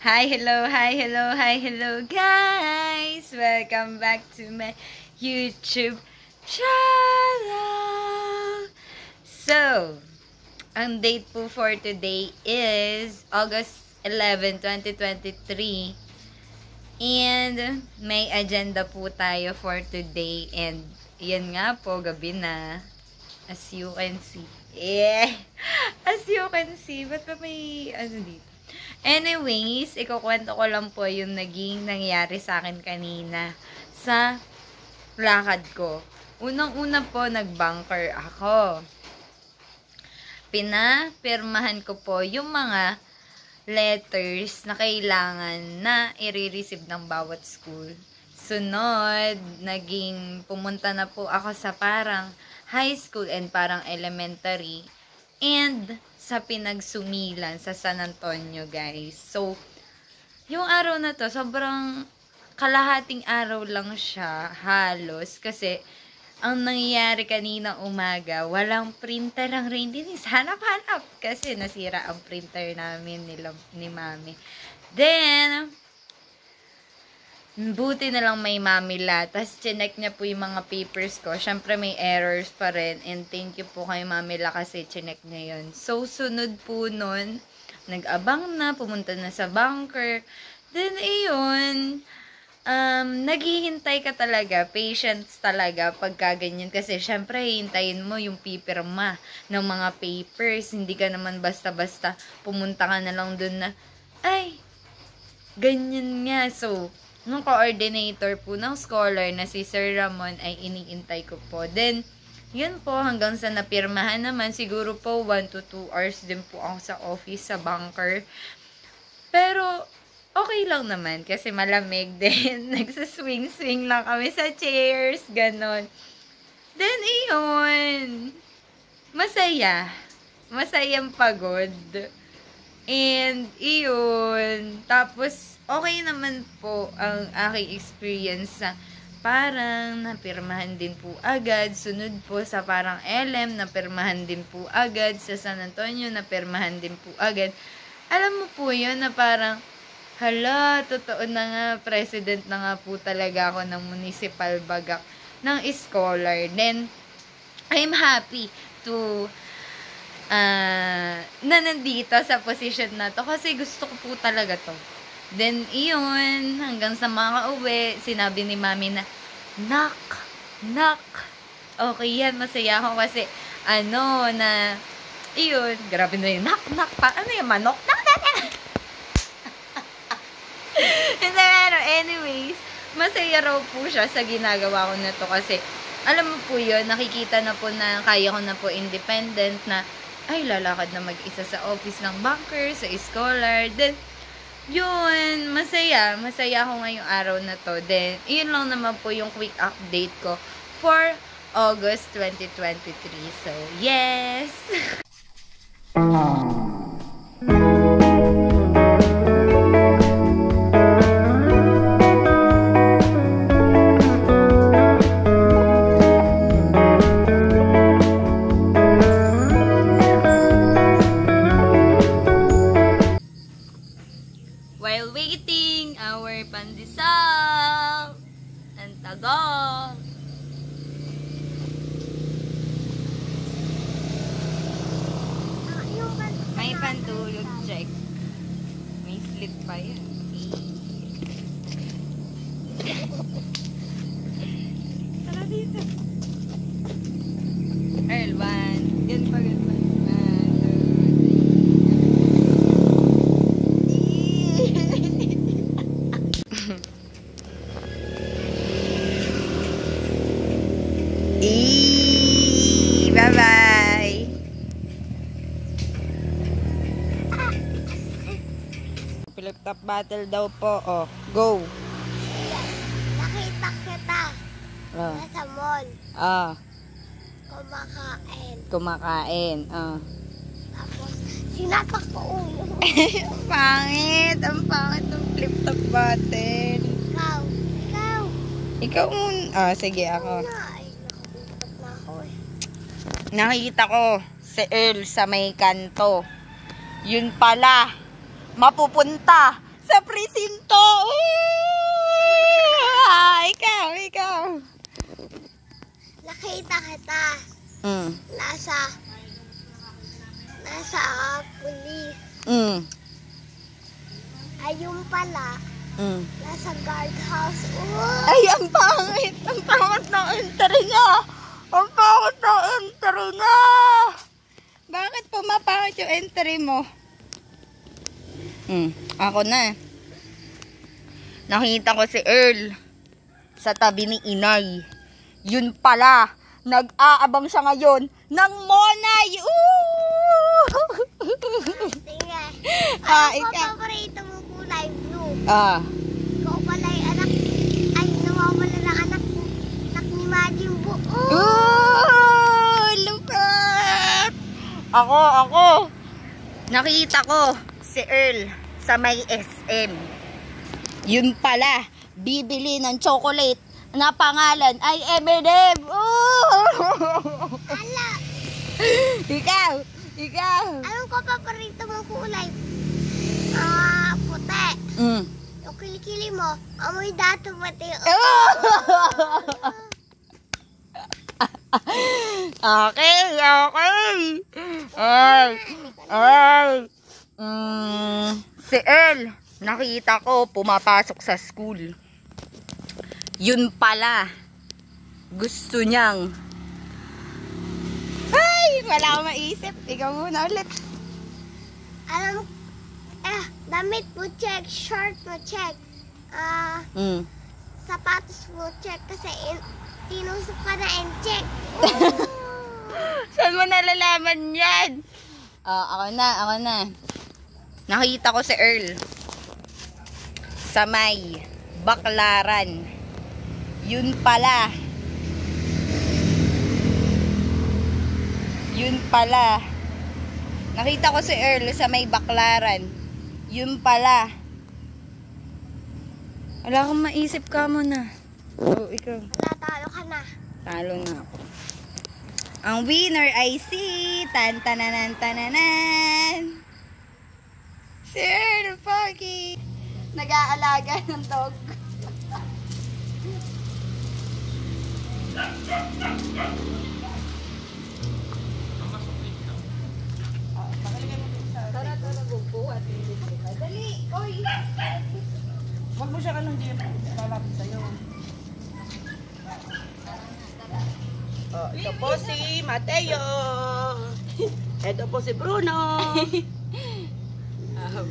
Hi, hello, hi, hello, hi, hello, guys! Welcome back to my YouTube channel! So, ang date po for today is August 11, 2023. And may agenda po tayo for today. And yan nga po, gabi na. As you can see. Yeah! As you can see. Ba't pa may ano dito? Anyways, ikukwento ko lang po yung nangyari sa akin kanina sa lakad ko. Unang-una po, nag-bunker ako. Pinapirmahan ko po yung mga letters na kailangan na i-receive ng bawat school. Sunod, pumunta na po ako sa parang high school and parang elementary and sa Pinagsumilan sa San Antonio, guys. So, yung araw na to, sobrang kalahating araw lang siya, halos, kasi ang nangyayari kanina umaga, walang printer ang Raindinis. Hanap-hanap kasi nasira ang printer namin ni Mami. Then, buti na lang may Mamila. Tapos, chinek niya po yung mga papers ko. Syempre, may errors pa rin. And thank you po kay Mamila kasi chinek niya yun. So, sunod po nun, nag-abang na, pumunta na sa bunker. Then, ayun, naghihintay ka talaga, patience talaga pagka ganyan. Kasi, syempre, hintayin mo yung pipirma ng mga papers. Hindi ka naman basta-basta pumunta ka na lang dun na, ay, ganyan nga. So, nung coordinator po ng scholar na si Sir Ramon ay iniintay ko po. Then, yun po, hanggang sa napirmahan naman, siguro po 1 to 2 hours din po ako sa office, sa bunker. Pero, okay lang naman kasi malamig din. Nagsaswing-swing lang kami sa chairs, ganon. Then, iyon. Masaya. Masayang pagod. And, iyon. Tapos, okay naman po ang aking experience sa parang napirmahan din po agad. Sunod po sa parang LM, napirmahan din po agad. Sa San Antonio, napirmahan din po agad. Alam mo po yun na parang, hala, totoo na nga, president na nga po talaga ako ng Municipal Bagak ng Scholar. Then, I'm happy to na nandito sa position na to kasi gusto ko po talaga to. Then, iyon, hanggang sa mga uwi, sinabi ni Mami na, Nak! Okay yan, masaya ako kasi, iyon, grabe na yun, nak, ano yung manok? Nak! Pero, anyways, masaya raw po siya sa ginagawa ko na to kasi, alam mo po yun, nakikita na po na kaya ko na po independent na, ay, lalakad na mag-isa sa office ng bunker, sa scholar, then, yun, masaya ako ngayong araw na to. Then, yun lang naman po yung quick update ko for August 2023. So, yes! While waiting our pandesal and tagong. May pantulog check. May slit pa yan. Tara dito. Earl, 1. Yan pa, yan pa. Bye-bye! Flip top battle daw po. Oh, go! Nakita kita. Nasa mall. Kumakain. Tapos, sinapak ko ulo. Pangit! Ang pangit ng flip top battle. Ikaw muna. Sige, ako. Ay, nakabukot na ako eh. Nakikita ko si Earl sa may kanto. Yun pala, mapupunta sa presinto. Ikaw. Nakita kita. Nasa pulis. Ayun pala. Nasa guardhouse. Ay, ang pangit. Ang pangit ng entry niya. Ang pangit ng entry niya. Bakit pumapangit yung entry mo? Ako na. Nakita ko si Earl sa tabi ni Inay. Yun pala, nag-aabang siya ngayon ng Monay. Tingnan. Ikaw. Paborito mo kulay blue. Ikaw pala yung anak. Ay, nawawala ng anak ni Majin Buu. Lupat! Ako. Nakita ko si Earl sa may SM. Yun pala, bibili ng chocolate na pangalan ay M&M. Ala! Ikaw! Anong paborito mo kulay? Puti. Yung kilikili mo, amoy dato pati. Okay. Si Earl, nakita ko pumapasok sa school. Yun pala, gusto niyang, wala akong maisip. Ikaw muna ulit. Alam mo, damit mo check, short mo check, sapatos mo check, kasi tinusok ka na and check. Saan mo nalalaman yan? Ako na. Nakita ko si Earl sa may Baklaran. Yun pala. Nakita ko si Earl sa may Baklaran. Yun pala. Wala akong maisip ka mo na. Ikaw. Wala, talo ka na. Talo na ako. Ang winner ay si Tantananan. Si Earl Pogi. Nag-aalaga ng dog. Tara, bubuhat. Dali, oy. Huwag mo siya kanong di lalapit sa'yo. Ito po si Mateo. Ito po si Bruno.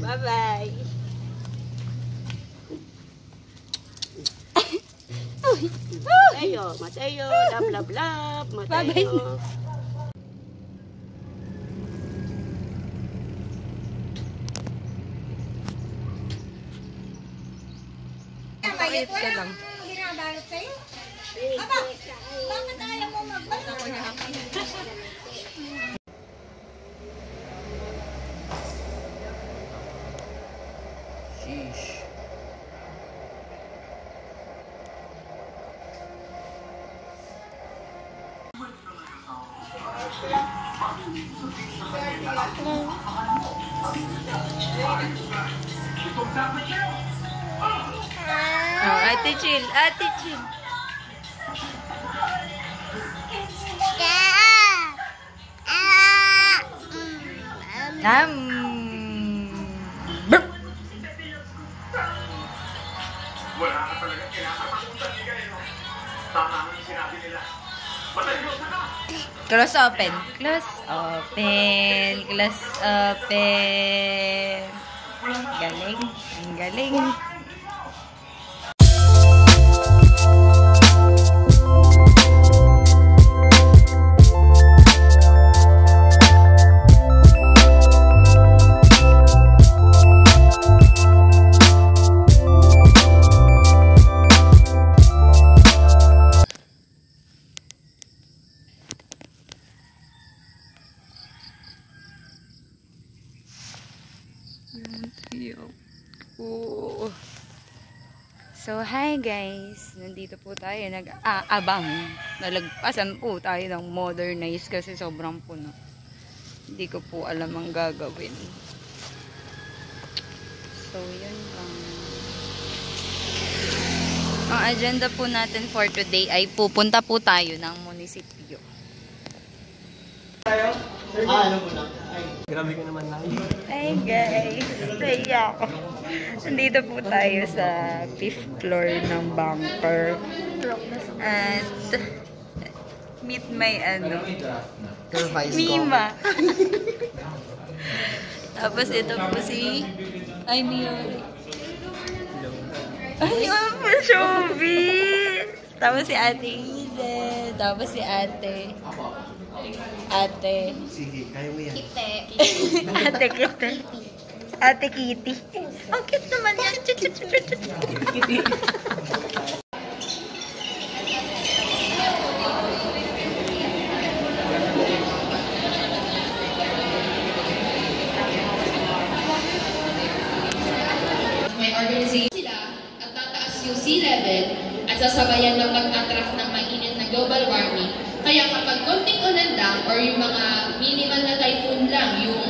Bye-bye. Mateo, love, Mateo. Maliit ka lang. Ginabalot sa'yo? Aba, bakit ayaw mo magbalot? Sheesh. Ate Chill. Burp! Wala ka talaga kinakatakutan ni Gaino. Tama ang sinabi nila. Matayosa ka! Close open. Galing. Ang galing. So, hi guys! Nandito po tayo, nag-aabang. Nalagpasan po tayo ng Modernize kasi sobrang puno. Hindi ko po alam ang gagawin. So, yun lang. Ang agenda po natin for today ay pupunta po tayo ng munisipyo. Grabe ka naman lang. Hi guys! Kaya ako. Nandito po tayo sa 5th floor ng bunker. At meet my Mima. Tapos ito po si Niori. Ay, po showbiz! Tapos si Ate Izel. Tapos si Ate. Sige, kaya mo yan. Ate Kitty. Ate Kitty. Ang cute naman yan. May organization sila at tataas yung sea level at sasabayan ng pag-attract ng mainit na global warming. Kaya kapag konting ulan lang or yung mga minimal na typhoon lang, yung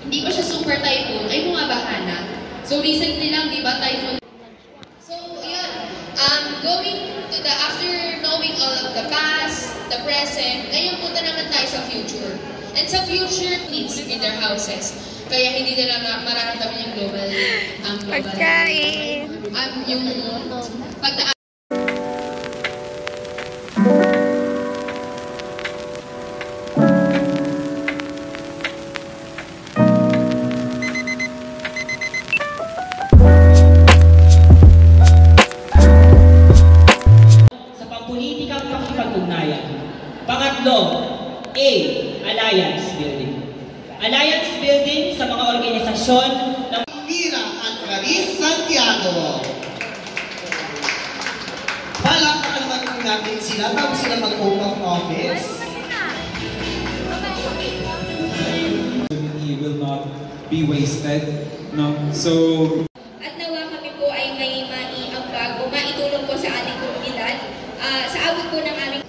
hindi pa siya super typhoon, ay bumabaha na. So recently lang, di ba, typhoon? So yun, going to the, after knowing all of the past, the present, ngayon punta naman tayo sa future. And sa future, needs in their houses. Kaya hindi nila mararamdaman yung global Pagkain! yung pagdaan. Sa pampulitikang pakikipag-ugnayan. Pangatlo, A. Alliance building. Alliance building sa mga organisasyon ng Mira at Clarice Santiago. Palakpakan naman po natin sila bago sila mag-open of office. He will not be wasted, no? So At nawa kami po ay may maiambag o maitulong po sa ating komunidad sa abot po ng aming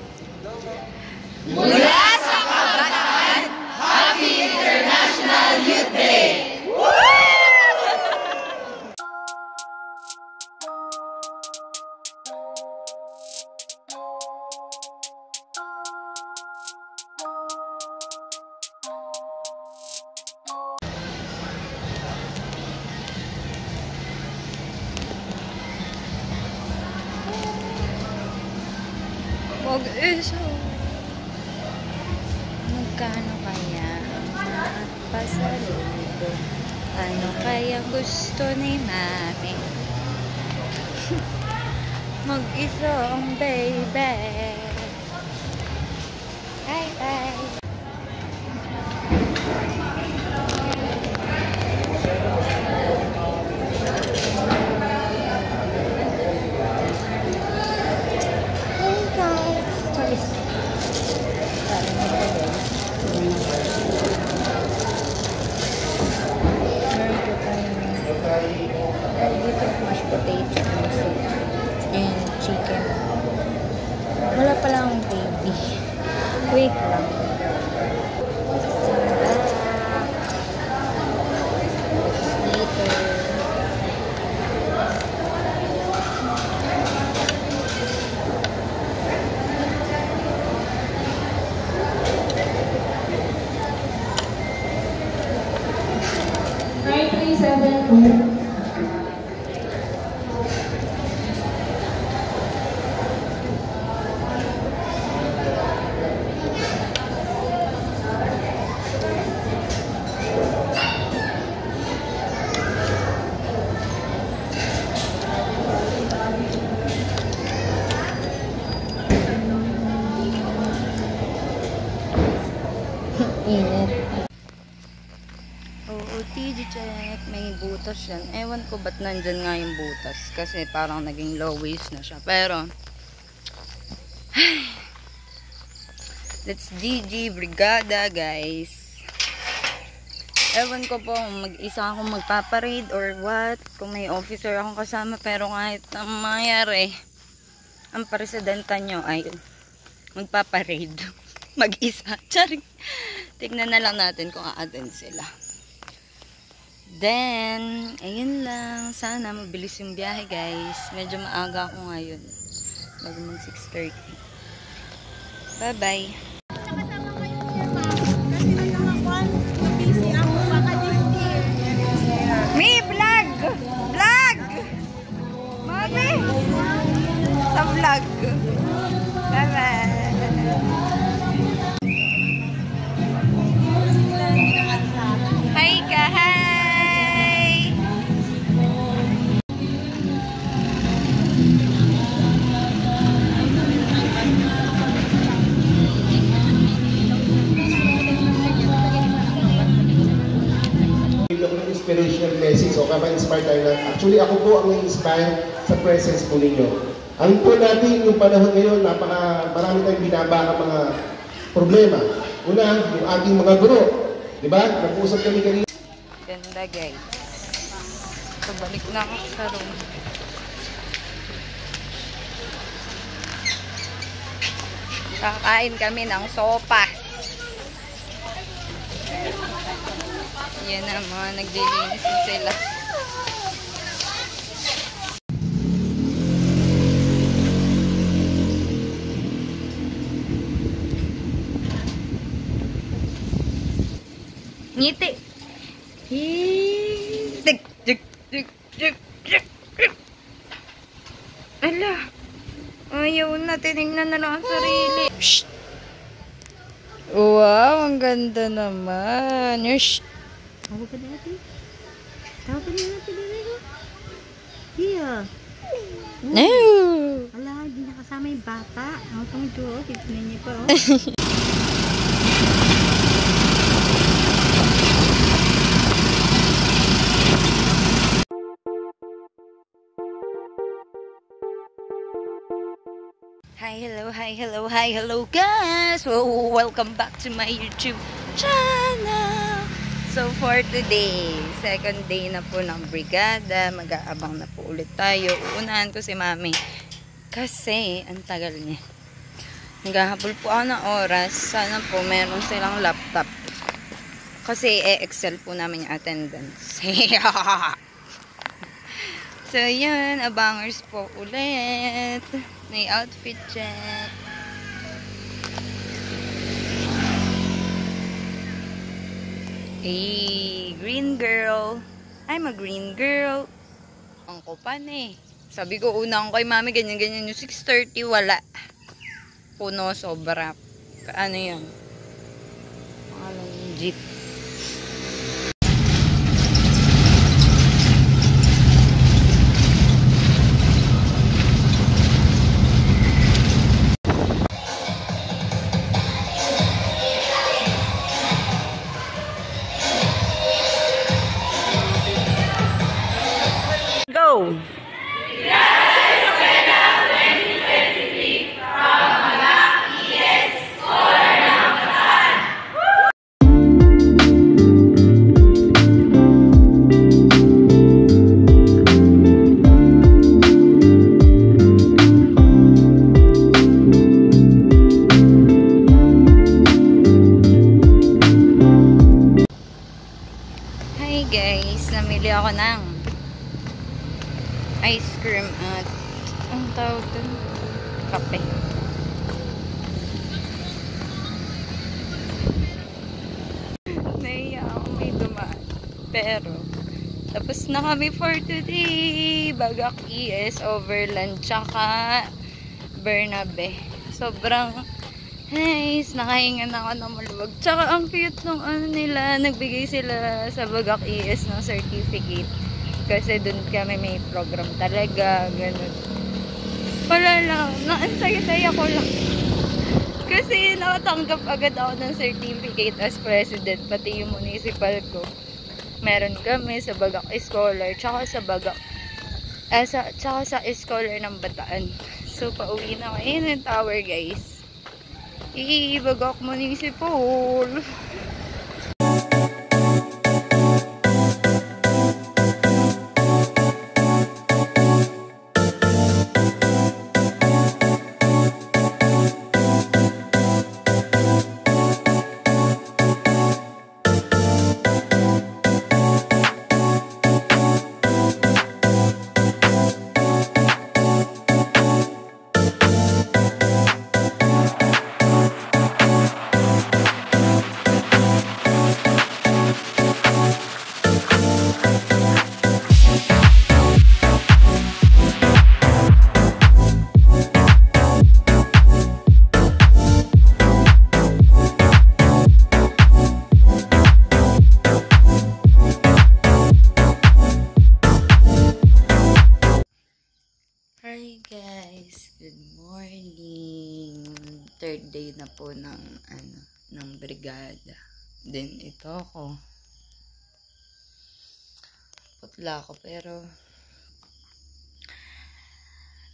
Mula sa Kabataan, Happy International Youth Day! Mag-iso. Magkano kaya ang pasaludo? Ano kaya gusto ni Mami? Mag-isong baby. Bye-bye. Mashed potato and chicken. Wala pa lang baby. Wait lang. Later. Init. Oo, TG check. May butas yan. Ewan ko ba't nandyan nga yung butas. Kasi parang naging low waist na siya. Pero, let's GG Brigada, guys. Ewan ko po kung mag-isa akong magpaparade or what. Kung may officer akong kasama. Pero kahit ang mangyari, ang presidenta nyo ay magpaparade. Mag-isa. Charing. Tignan na lang natin kung a-attend sila. Then, ayun lang. Sana mabilis yung biyahe, guys. Medyo maaga ako ngayon. Bago mag 6:30. Bye-bye. Me, vlog! Vlog! Mami! Sa vlog. Bye-bye. Hi ka, hi! Bigyan ko ng inspirational message o kaya ma-inspire tayo na. Actually, ako po ang na-inspire sa presence po ninyo. Ang po natin yung panahon ngayon, marami tayong binabaka mga problema. Una, yung ating mga guro. Diba? Nag-uusap kami kanina. Ganda, guys. So, balik na ako sa room. Kakain kami ng sopas. Yan na, mga naglilinis na sila. Ngiti. Tik, tik, tik, tik, tik, tik. Ala. Ayaw na, tinignan na lang ang sarili. Shh. Wow, ang ganda naman. Shh. Tawag ka natin. Tawag ka natin. Hiya. No. Ala, hindi nakasama yung bata. Ang tungjo, titignan niya pa. Hi, hello guys! Welcome back to my YouTube channel! So for today, second day na po ng brigada, mag-aabang na po ulit tayo. Uunahan ko si Mami kasi ang tagal niya. Naghahabol po ako ng oras. Sana po meron silang laptop. Kasi e-excel po namin yung attendance. So yun, abangers po ulit. May outfit check. Hey, green girl. I'm a green girl. Ang kupan eh. Sabi ko unang kay Mami, ganyan-ganyan yung 6:30, wala. Puno, sobra. Ano yun? Pangalan yung jeep. Go! Hi guys, namili ako ng ice cream at ang tawag dun? Kape. Naiya ako may dumaan. Pero, tapos na kami for today. Bagak ES, Overland, tsaka Bernabe. Sobrang nice. Nakahinga na ako ng maluwag. Tsaka ang cute nung ano nila. Nagbigay sila sa Bagak ES ng certificate. Kasi dun kami may program talaga. Ganun. Wala lang. Ang saya-saya ko lang. Kasi nakatanggap agad ako ng certificate as president. Pati yung municipal ko. Meron kami sa Bagak Scholar. Tsaka sa Bagak. Tsaka sa Scholar ng Bataan. So, pauwi na ako. Ayun yung tower, guys. Bagak Municipal. day na po ng brigada. Then ito ako. Putla ako pero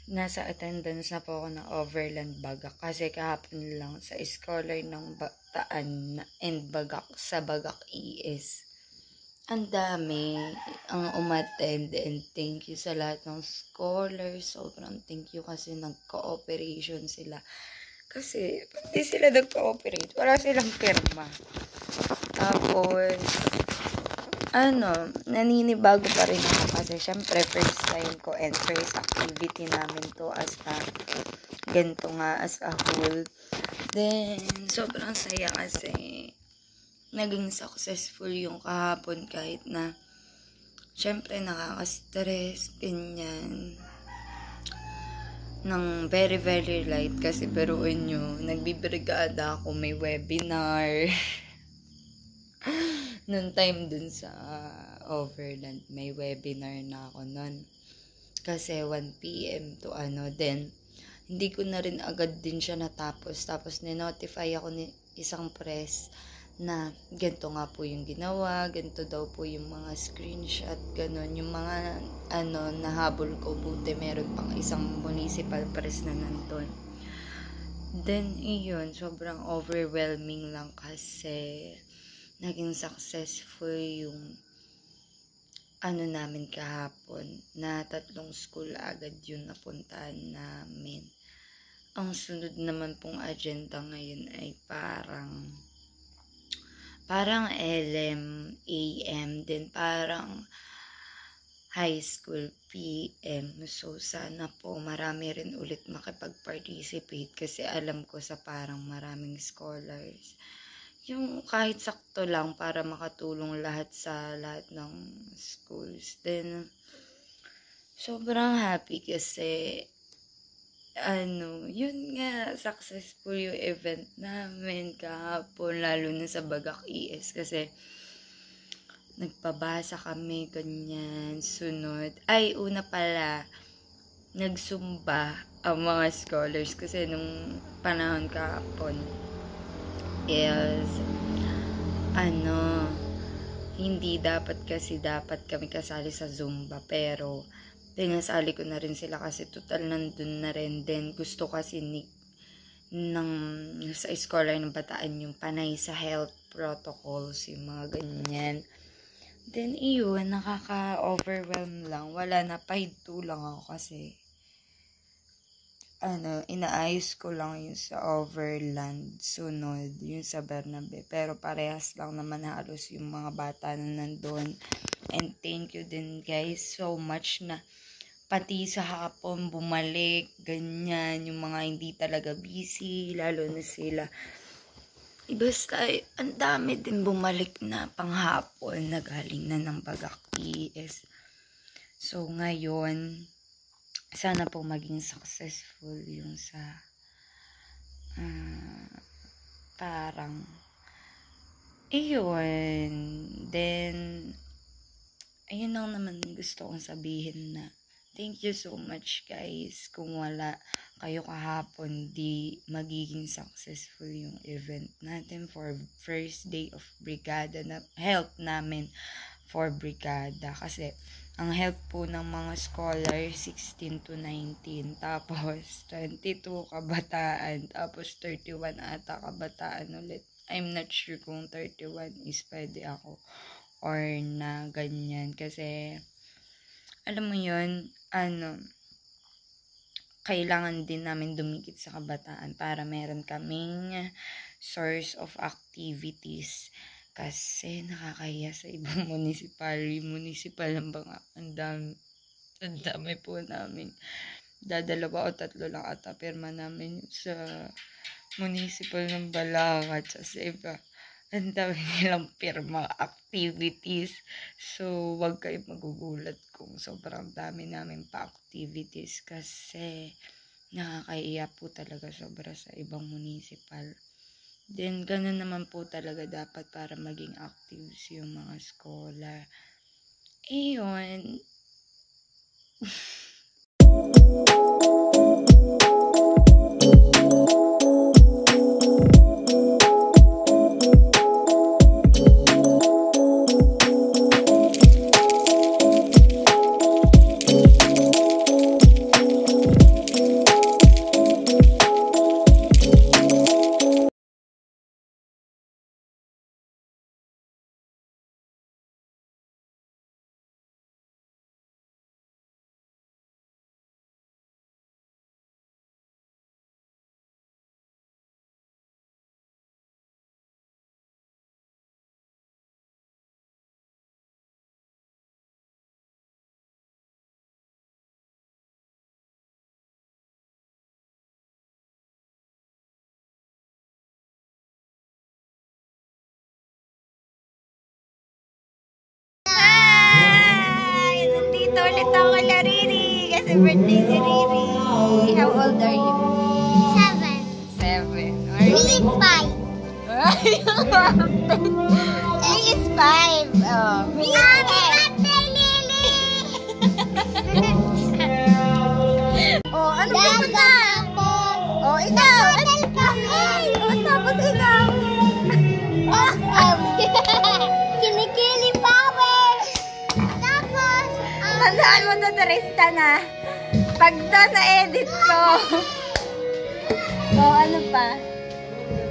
nasa attendance na po ako ng Overland Bagak kasi kahapon lang sa scholar ng Bataan and Bagak sa Bagak ES. Ang dami ang umattend and thank you sa lahat ng scholars. Sobrang thank you kasi nag-cooperation sila. Kasi pati sila nag-cooperate, wala silang pirma. Tapos naninibago pa rin ako kasi syempre first time ko and first activity namin to as a ganito nga as a whole. Then sobrang saya kasi naging successful yung kahapon kahit na syempre nakaka-stress ganyan ng very very light kasi biruin nyo nagbibrigada ako, may webinar noon time dun sa Overland, may webinar na ako nun. Kasi 1 PM to then hindi ko na rin agad din siya natapos. Tapos ni-notify ako ni isang press na ganito nga po yung ginawa, ganito daw po yung mga screenshot, ganun. Yung mga nahabol ko, buti meron pang isang municipal press na nandun. Then, iyon, sobrang overwhelming lang kasi naging successful yung namin kahapon na 3 school agad yung napuntahan namin. Ang sunod naman pong agenda ngayon ay parang LM, AM, din parang high school PM. So, sana po marami rin ulit makipag-participate kasi alam ko sa parang maraming scholars. Yung kahit sakto lang para makatulong lahat sa lahat ng schools. Then, sobrang happy kasi yun nga, successful yung event namin kahapon, lalo na sa Bagak ES kasi nagpabasa kami, ganyan, sunod. Ay, una pala, nagsumba ang mga scholars kasi nung panahon kahapon is hindi dapat kami kasali sa Zumba pero pinasali ko na rin sila kasi total nandun na rin din gusto kasi sa scholar ng Bataan yung panay sa health protocols yung mga ganyan. Then iyon, nakaka-overwhelm lang, wala na, pahinto lang ako kasi inaayos ko lang yung sa Overland, sunod yung sa Bernabe, pero parehas lang naman halos yung mga bata na nandun. And thank you din guys so much na pati sa hapon bumalik, ganyan, yung mga hindi talaga busy, lalo na sila. Basta ang dami din bumalik na panghapon na galing na ng Bagak ES. So ngayon sana po maging successful yung sa parang iyon. Then ayun lang naman gusto kong sabihin na thank you so much guys. Kung wala kayo kahapon, di magiging successful yung event natin for first day of brigada na help namin for brigada kasi ang help po ng mga scholar 16 to 19 tapos 22 kabataan tapos 31 ata kabataan ulit. I'm not sure kung 31 is pwede ako or na ganyan kasi alam mo yun, kailangan din namin dumikit sa kabataan para meron kaming source of activities. Kasi nakakahiya sa ibang municipal. Yung municipal ng Bagak, ang dami po namin. 2 o 3 lang ata pirma namin sa municipal ng Balakat. Sa iba, ang dami nilang pirma activities. So, wag kayo magugulat kung sobrang dami namin pa activities. Kasi nakakahiya po talaga sobra sa ibang municipal. Then, ganun naman po talaga dapat para maging active yung mga scholar. Ayun. Happy birthday to Riri. How old are you? 7. 7. Me is 5. Me is 5. Oh, me is 10. Oh, ano ba na? Oh, ikaw. Oh, tapos ikaw. Kinikili power. Tapos, Tandaan mo to, Teresta, na. Pag to na-edit ko. Oh, ano pa?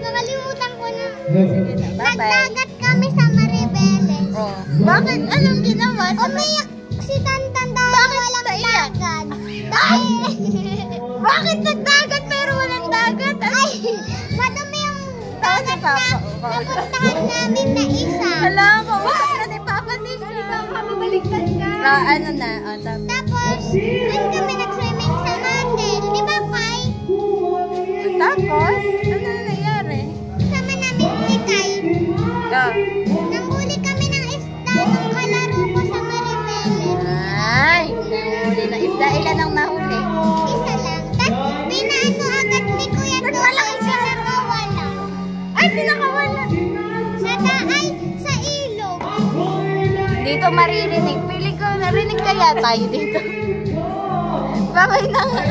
nakalimutan ko na. Sige na, bye-bye. Nagdagat kami sa Maribeles. Oh. Bakit? Anong ginawa? Umiyak si Tantan dahil walang dagat. Bakit nagdagat pero walang dagat? Ay, madumi yung dagat na napuntahan namin na isa. Hala ko, bakit na ni Papa din? Mabaliktad ka. Ano na? Tapos, doon kami nag-swimming sa Mandel. Di ba, Pai? Tapos? Ano nangyari? Sama namin si Kai. Nanghuli kami ng isda nung kalaro ko sa Maribeles. Ay, nahuli na isda. Ilan ang nahuli? Isa lang. Tapos, pinaano agad ni Kuya Tula. Pinakawala. Ay, pinakawala. Sa ilog. Dito maririnig. Pili ko narinig kaya tayo dito. Babay na nga.